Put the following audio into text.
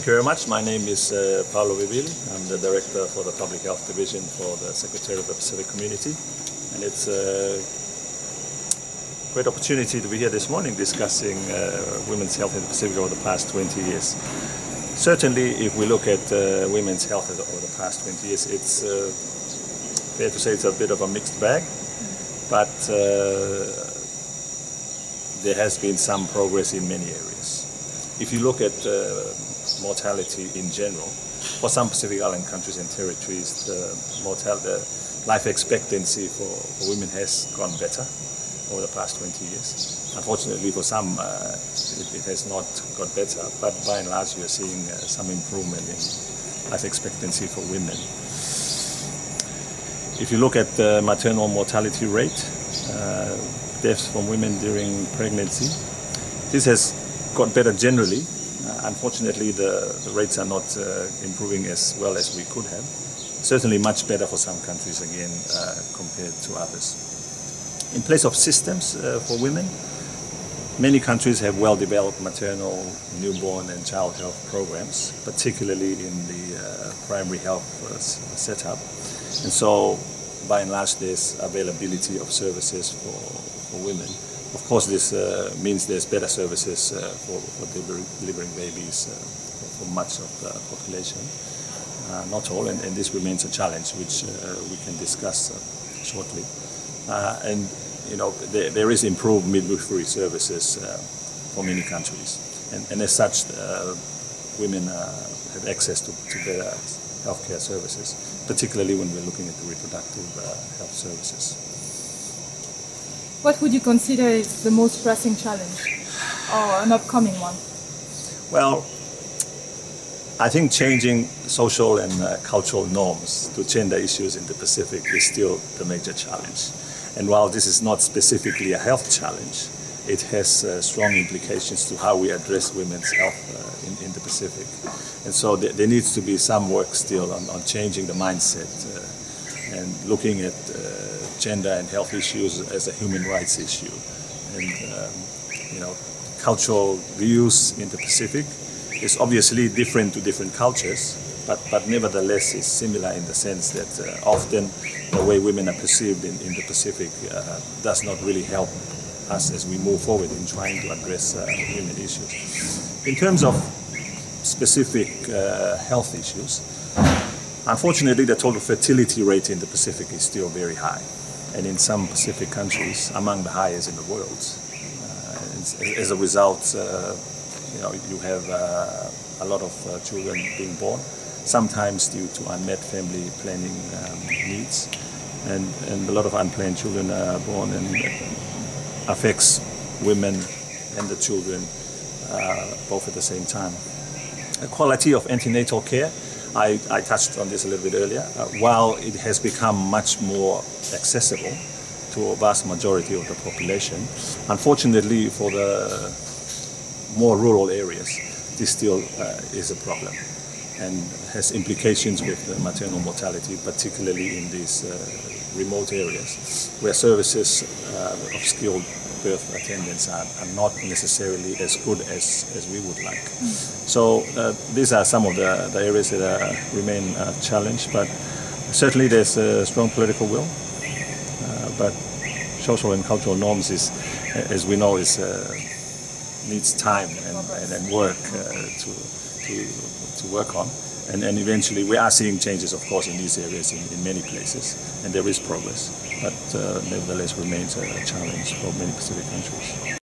Thank you very much. My name is Paula Vivili. I'm the Director for the Public Health Division for the Secretariat of the Pacific Community. And it's a great opportunity to be here this morning discussing women's health in the Pacific over the past 20 years. Certainly, if we look at women's health over the past 20 years, it's fair to say it's a bit of a mixed bag. But there has been some progress in many areas. If you look at mortality in general, for some Pacific Island countries and territories, the life expectancy for women has gone better over the past 20 years. Unfortunately, for some, it has not got better, but by and large, you are seeing some improvement in life expectancy for women. If you look at the maternal mortality rate, deaths from women during pregnancy, this has got better generally. Unfortunately, the rates are not improving as well as we could have. Certainly much better for some countries again compared to others. In place of systems for women, many countries have well-developed maternal, newborn and child health programs, particularly in the primary health setup. And so, by and large, there's availability of services for women. Of course, this means there's better services for delivering babies for much of the population. Not all, and this remains a challenge which we can discuss shortly. And you know, there is improved midwifery services for many countries, and as such, women have access to better healthcare services, particularly when we're looking at the reproductive health services. What would you consider is the most pressing challenge, or an upcoming one? Well, I think changing social and cultural norms to gender issues in the Pacific is still the major challenge. And while this is not specifically a health challenge, it has strong implications to how we address women's health in the Pacific. And so there needs to be some work still on changing the mindset and looking at gender and health issues as a human rights issue. And you know, cultural views in the Pacific is obviously different to different cultures, but nevertheless is similar in the sense that often the way women are perceived in the Pacific does not really help us as we move forward in trying to address women issues. In terms of specific health issues, unfortunately the total fertility rate in the Pacific is still very high, and in some Pacific countries among the highest in the world. As a result, you know, you have a lot of children being born, sometimes due to unmet family planning needs, and a lot of unplanned children are born, and affects women and the children both at the same time. The quality of antenatal care, I touched on this a little bit earlier. While it has become much more accessible to a vast majority of the population, unfortunately for the more rural areas, this still is a problem and has implications with the maternal mortality, particularly in these remote areas where services of skilled birth attendants are not necessarily as good as we would like. So these are some of the areas that remain a challenge, but certainly there's a strong political will, but social and cultural norms is, as we know, needs time and work to work on. And eventually we are seeing changes, of course, in these areas in many places, and there is progress, but nevertheless remains a challenge for many Pacific countries.